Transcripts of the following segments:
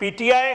PTI,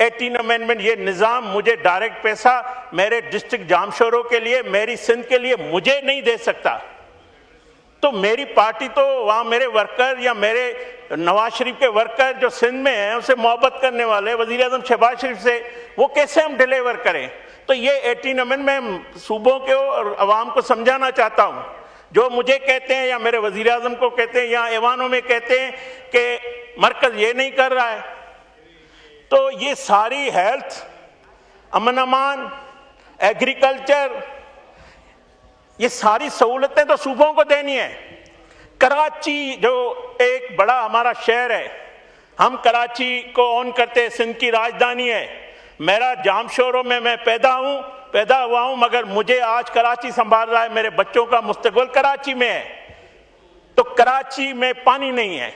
18 amendment یہ نظام مجھے ڈائریکٹ پیسہ میرے ڈسٹرکٹ جامشوروں کے لیے میری سندھ کے لیے مجھے نہیں دے سکتا. تو میری پارٹی تو وہاں میرے ورکر یا میرے نواز شریف کے ورکر جو سندھ میں ہیں ان سے محبت کرنے والے وزیر اعظم شہباز شریف سے وہ کیسے ہم ڈیلیور کریں. تو یہ 18 امینڈمنٹ میں صوبوں کے اور عوام کو سمجھانا چاہتا ہوں. جو مجھے کہتے ہیں یا میرے وزیر اعظم کو کہتے ہیں یا ایوانوں میں کہتے ہیں کہ مرکز یہ نہیں کر رہا ہے, تو یہ ساری ہیلتھ, امن امان, ایگریکلچر, یہ ساری سہولتیں تو صوبوں کو دینی ہیں. کراچی جو ایک بڑا ہمارا شہر ہے, ہم کراچی کو اون کرتے ہیں, سندھ کی راجدھانی ہے. میرا جامشوروں میں میں پیدا ہوا ہوں, مگر مجھے آج کراچی سنبھال رہا ہے, میرے بچوں کا مستقبل کراچی میں ہے. تو کراچی میں پانی نہیں ہے,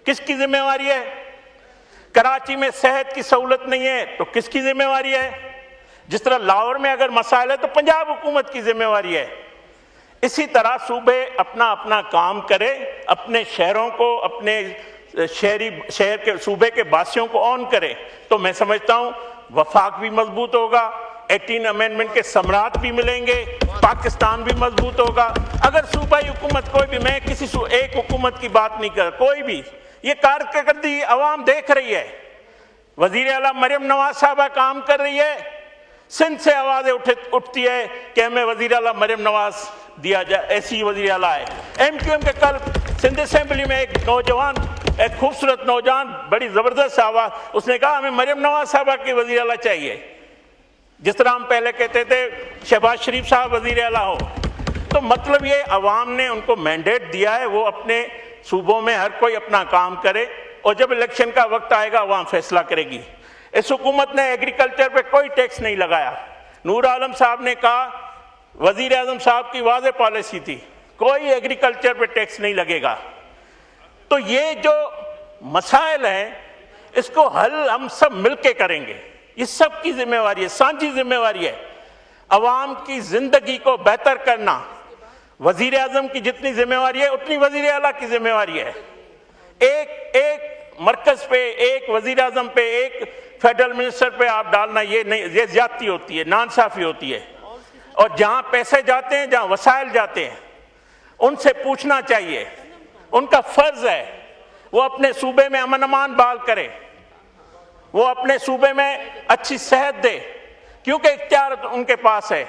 کس کی ذمہ داری ہے؟ کراچی میں صحت کی سہولت نہیں ہے تو کس کی ذمہ داری ہے؟ جس طرح لاہور میں اگر مسائل ہے تو پنجاب حکومت کی ذمہ داری ہے. اسی طرح صوبے اپنا اپنا کام کرے, اپنے شہروں کو, اپنے شہر کے صوبے کے باسیوں کو آن کرے, تو میں سمجھتا ہوں وفاق بھی مضبوط ہوگا, 18 امینڈمنٹ کے ثمرات بھی ملیں گے, پاکستان بھی مضبوط ہوگا. اگر صوبائی حکومت کوئی بھی, میں کسی ایک حکومت کی بات نہیں کر, کوئی بھی, یہ کارکردگی عوام دیکھ رہی ہے. وزیر اعلیٰ مریم نواز صاحبہ کام کر رہی ہے, سندھ سے آوازیں اٹھتی ہے کہ ہمیں وزیر اعلیٰ مریم نواز دیا جائے, ایسی وزیر اعلیٰ ہے. ایم کیو ایم کے کل سندھ اسمبلی میں ایک نوجوان, ایک خوبصورت نوجوان, بڑی زبردست آواز, اس نے کہا ہمیں مریم نواز صاحبہ کی وزیر اعلیٰ چاہیے, جس طرح ہم پہلے کہتے تھے شہباز شریف صاحب وزیر اعلیٰ ہو. تو مطلب یہ عوام نے ان کو مینڈیٹ دیا ہے, وہ اپنے صوبوں میں ہر کوئی اپنا کام کرے, اور جب الیکشن کا وقت آئے گا عوام فیصلہ کرے گی. اس حکومت نے ایگریکلچر پہ کوئی ٹیکس نہیں لگایا. نور عالم صاحب نے کہا, وزیر اعظم صاحب کی واضح پالیسی تھی, کوئی ایگریکلچر پہ ٹیکس نہیں لگے گا. تو یہ جو مسائل ہیں اس کو حل ہم سب مل کے کریں گے, یہ سب کی ذمہ داری ہے, سانجھی ذمہ داری ہے. عوام کی زندگی کو بہتر کرنا وزیر اعظم کی جتنی ذمہ داری ہے اتنی وزیر اعلیٰ کی ذمہ داری ہے. ایک مرکز پہ, ایک وزیر اعظم پہ, ایک فیڈرل منسٹر پہ آپ ڈالنا یہ نہیں, یہ زیادتی ہوتی ہے, ناانصافی ہوتی ہے. اور جہاں پیسے جاتے ہیں, جہاں وسائل جاتے ہیں, ان سے پوچھنا چاہیے. ان کا فرض ہے وہ اپنے صوبے میں امن امان بحال کرے, وہ اپنے صوبے میں اچھی صحت دے, کیونکہ اختیار ان کے پاس ہے.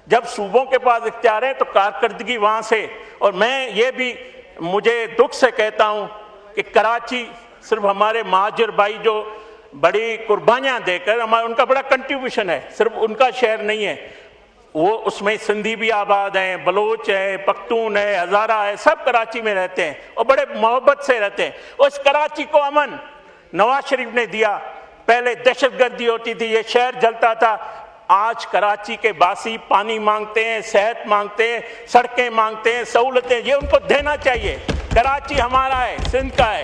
جب صوبوں کے پاس اختیار ہے تو کارکردگی وہاں سے. اور میں یہ بھی مجھے دکھ سے کہتا ہوں کہ کراچی صرف ہمارے مہاجر بھائی جو بڑی قربانیاں دے کر, ان کا بڑا کنٹریبیوشن ہے, صرف ان کا شہر نہیں ہے, وہ اس میں سندھی بھی آباد ہیں, بلوچ ہے, پختون ہے, ہزارہ ہے, سب کراچی میں رہتے ہیں اور بڑے محبت سے رہتے ہیں. اور اس کراچی کو امن نواز شریف نے دیا. پہلے دہشت گردی ہوتی تھی, یہ شہر جلتا تھا. آج کراچی کے باسی پانی مانگتے ہیں, صحت مانگتے ہیں, سڑکیں مانگتے ہیں, سہولتیں, یہ ان کو دینا چاہیے. کراچی ہمارا ہے, سندھ کا ہے,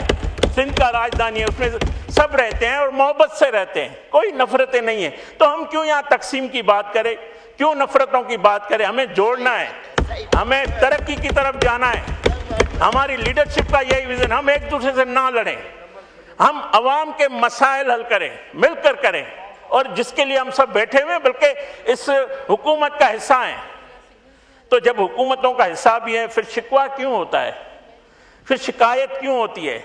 سندھ کا راجدھانی ہے, اس میں سب رہتے ہیں اور محبت سے رہتے ہیں, کوئی نفرتیں نہیں ہیں. تو ہم کیوں یہاں تقسیم کی بات کریں, کیوں نفرتوں کی بات کریں؟ ہمیں جوڑنا ہے, ہمیں ترقی کی طرف جانا ہے. ہماری لیڈرشپ کا یہی ویژن, ہم ایک دوسرے سے نہ لڑیں, ہم عوام کے مسائل حل کریں, مل کر کریں, اور جس کے لیے ہم سب بیٹھے ہوئے بلکہ اس حکومت کا حصہ ہیں. تو جب حکومتوں کا حصہ بھی ہے پھر شکوہ کیوں ہوتا ہے, پھر شکایت کیوں ہوتی ہے؟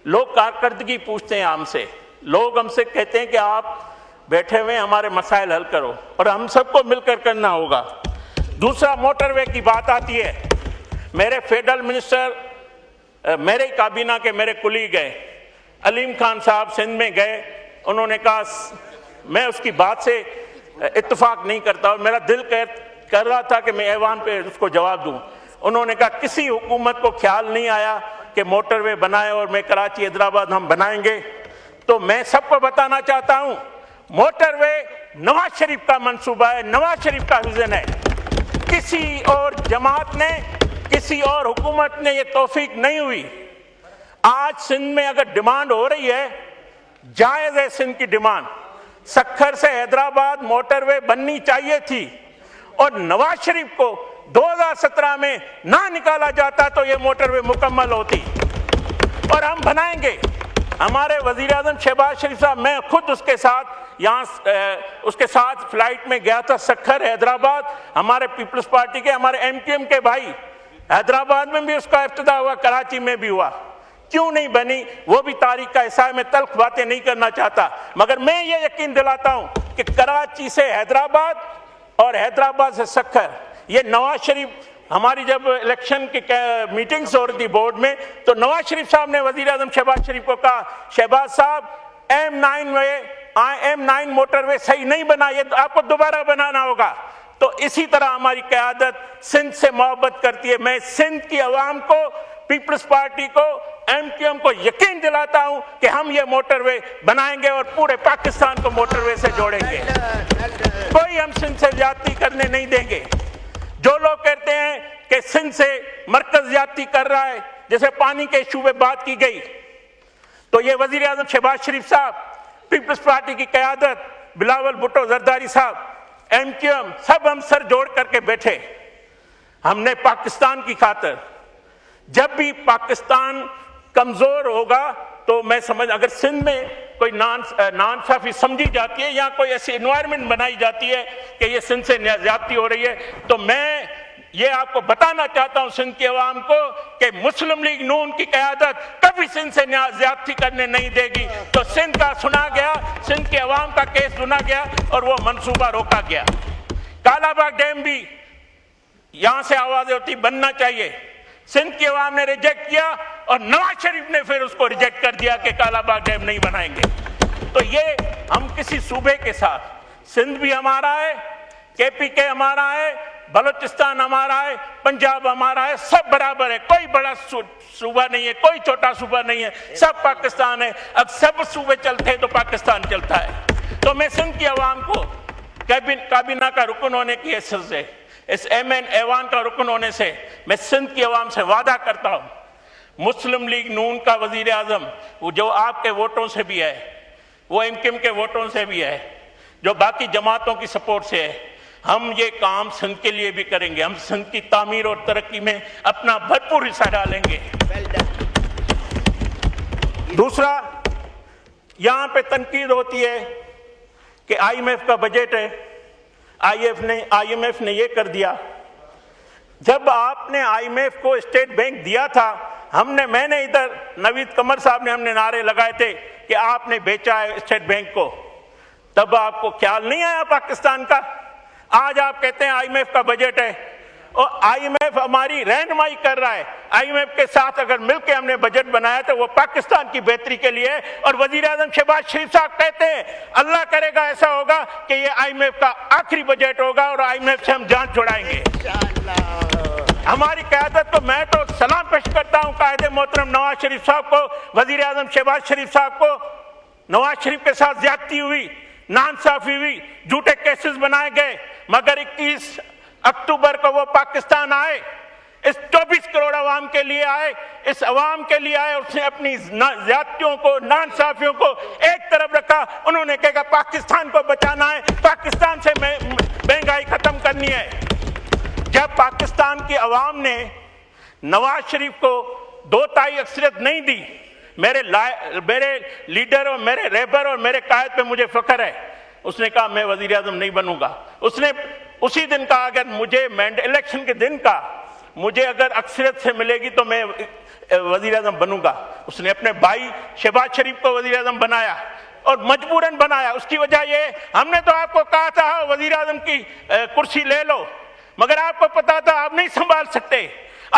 لوگ کارکردگی پوچھتے ہیں ہم سے, لوگ ہم سے کہتے ہیں کہ آپ بیٹھے ہوئے ہمارے مسائل حل کرو, اور ہم سب کو مل کر کرنا ہوگا. دوسرا, موٹر وے کی بات آتی ہے. میرے فیڈرل منسٹر, میرے کابینہ کے میرے کلیگ گئے, علیم خان صاحب سندھ میں گئے, انہوں نے کہا میں اس کی بات سے اتفاق نہیں کرتا, اور میرا دل کر رہا تھا کہ میں ایوان پہ اس کو جواب دوں. انہوں نے کہا کسی حکومت کو خیال نہیں آیا کہ موٹر وے بنائے, اور میں کراچی حیدرآباد ہم بنائیں گے. تو میں سب کو بتانا چاہتا ہوں, موٹر وے نواز شریف کا منصوبہ ہے, نواز شریف کا ویژن ہے. کسی اور جماعت نے, کسی اور حکومت نے یہ توفیق نہیں ہوئی. آج سندھ میں اگر ڈیمانڈ ہو رہی ہے, جائز ہے سندھ کی ڈیمانڈ, سکھر سے حیدرآباد موٹر وے بننی چاہیے تھی, اور نواز شریف کو 2017 میں نہ نکالا جاتا تو یہ موٹر وے مکمل ہوتی, اور ہم بنائیں گے. ہمارے وزیر اعظم شہباز شریف صاحب، میں خود اس کے ساتھ فلائٹ میں گیا تھا سکھر حیدرآباد، ہمارے پیپلز پارٹی کے، ہمارے ایم کیو ایم کے بھائی، حیدرآباد میں بھی اس کا افتتاح ہوا، کراچی میں بھی ہوا، کیوں نہیں بنی؟ وہ بھی تاریخ کا حصہ ہے، میں تلخ باتیں نہیں کرنا چاہتا، مگر میں یہ یقین دلاتا ہوں کہ کراچی سے حیدرآباد اور حیدرآباد سے سکھر، یہ نواز شریف، ہماری جب الیکشن کی میٹنگز ہو رہی تھی بورڈ میں، تو نواز شریف صاحب نے وزیر اعظم شہباز شریف کو کہا، شہباز صاحب M9 موٹر وے صحیح نہیں بنا، یہ آپ کو دوبارہ بنانا ہوگا۔ تو اسی طرح ہماری قیادت سندھ سے محبت کرتی ہے۔ میں سندھ کی عوام کو، پیپلز پارٹی کو، ایم کیو ایم کو یقین دلاتا ہوں کہ ہم یہ موٹر وے بنائیں گے اور پورے پاکستان کو موٹر وے سے جوڑیں گے، کوئی ہم سندھ سے زیادتی کرنے نہیں دیں گے۔ جو لوگ کہتے ہیں کہ سندھ سے مرکز زیادتی کر رہا ہے، جیسے پانی کے ایشو پہ بات کی گئی، تو یہ وزیر اعظم شہباز شریف صاحب، پیپلز پارٹی کی قیادت، بلاول بھٹو زرداری صاحب، ایم کیو ایم، سب ہم سر جوڑ کر کے بیٹھے، ہم نے پاکستان کی خاطر، جب بھی پاکستان کمزور ہوگا تو میں سمجھ، اگر سندھ میں کوئی ناانصافی سمجھی جاتی ہے یا کوئی ایسی انوائرمنٹ بنائی جاتی ہے کہ یہ سندھ سے زیادتی ہو رہی ہے، تو میں یہ آپ کو بتانا چاہتا ہوں سندھ کی عوام کو کہ مسلم لیگ نون کی قیادت کبھی سندھ سے زیادتی کرنے نہیں دے گی۔ تو سندھ کا سنا گیا، سندھ کی عوام کا کیس سنا گیا اور وہ منصوبہ روکا گیا۔ کالا باغ ڈیم بھی یہاں سے آوازیں ہوتی بننا چاہیے، سندھ کی عوام نے ریجیکٹ کیا اور نواز شریف نے پھر اس کو ریجیکٹ کر دیا کہ کالا باغ ڈیم نہیں بنائیں گے۔ تو یہ ہم کسی صوبے کے ساتھ، سندھ بھی ہمارا ہے، KPK ہمارا ہے، بلوچستان ہمارا ہے، پنجاب ہمارا ہے، سب برابر ہے، کوئی بڑا صوبہ نہیں ہے، کوئی چھوٹا صوبہ نہیں ہے، سب پاکستان ہے۔ اگر سب صوبے چلتے تو پاکستان چلتا ہے۔ تو میں سندھ کی عوام کو کابینہ کا رکن ہونے کی حیثیت سے، اس ایوان کا رکن ہونے سے، میں سندھ کی عوام سے وعدہ کرتا ہوں، مسلم لیگ نون کا وزیر اعظم، جو آپ کے ووٹوں سے بھی ہے، وہ ایم کیو ایم کے ووٹوں سے بھی ہے، جو باقی جماعتوں کی سپورٹ سے ہے، ہم یہ کام سندھ کے لیے بھی کریں گے، ہم سندھ کی تعمیر اور ترقی میں اپنا بھرپور حصہ ڈالیں گے۔ دوسرا، یہاں پہ تنقید ہوتی ہے کہ IMF کا بجٹ ہے، IMF نے یہ کر دیا۔ جب آپ نے IMF کو اسٹیٹ بینک دیا تھا، میں نے ادھر نوید قمر صاحب نے، ہم نے نعرے لگائے تھے کہ آپ نے بیچا ہے اسٹیٹ بینک کو، تب آپ کو خیال نہیں آیا پاکستان کا؟ آج آپ کہتے ہیں IMF کا بجٹ ہے، اور IMF ہماری رہنمائی کر رہا ہے۔ IMF کے ساتھ اگر مل کے ہم نے بجٹ بنایا تو وہ پاکستان کی بہتری کے لیے، اور وزیر اعظم شہباز شریف صاحب کہتے ہیں اللہ کرے گا ایسا ہوگا کہ یہ IMF کا آخری بجٹ ہوگا اور IMF سے ہم جان چھڑائیں گے۔ ہماری قیادت کو میں تو سلام پیش کرتا ہوں قائد محترم نواز شریف صاحب کو، وزیر اعظم شہباز شریف صاحب کو۔ نواز شریف کے ساتھ زیادتی ہوئی، ناانصافی ہوئی، جھوٹے کیسز بنائے گئے، مگر 21 اکتوبر کو وہ پاکستان آئے، اس 24 کروڑ عوام کے لیے آئے، اس عوام کے لیے آئے، اس نے اپنی زیادتیوں کو، ناانصافیوں کو ایک طرف رکھا، انہوں نے کہا پاکستان کو بچانا ہے، پاکستان سے مہنگائی ختم کرنی ہے۔ جب پاکستان کی عوام نے نواز شریف کو 2/3 اکثریت نہیں دی، میرے لیڈر اور میرے رہبر اور میرے قائد پہ مجھے فخر ہے، اس نے کہا میں وزیر اعظم نہیں بنوں گا۔ اس نے اسی دن کہا اگر مجھے الیکشن کے دن کا مجھے اگر اکثریت سے ملے گی تو میں وزیر اعظم بنوں گا۔ اس نے اپنے بھائی شہباز شریف کو وزیر اعظم بنایا اور مجبوراً بنایا۔ اس کی وجہ یہ، ہم نے تو آپ کو کہا تھا وزیر اعظم کی کرسی لے لو، مگر آپ کو پتا تھا آپ نہیں سنبھال سکتے،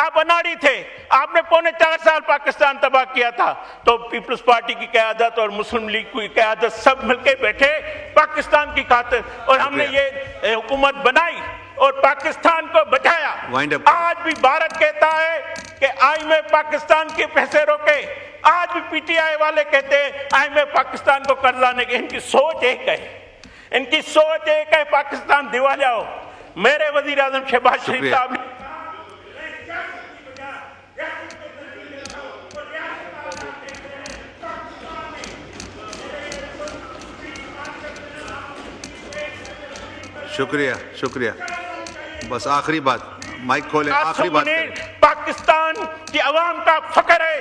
آپ اناڑی تھے، آپ نے 4.25 سال پاکستان تباہ کیا تھا۔ تو پیپلز پارٹی کی قیادت اور مسلم لیگ کی قیادت سب مل کے بیٹھے پاکستان کی خاطر، اور ہم نے یہ حکومت بنائی اور پاکستان کو بچایا۔ آج بھی بھارت کہتا ہے کہ IMF پاکستان کے پیسے روکے، آج بھی PTI والے کہتے ہیں IMF پاکستان کو قرض لانے کے۔ ان کی سوچ ایک ہے، ان کی سوچ ایک ہے، پاکستان دیوالیہ ہو۔ میرے وزیر اعظم شہباز شریف صاحب نے شکریہ، بس آخری بات، مائک کھولیں، آخری بات کریں۔ پاکستان کی عوام کا فخر ہے،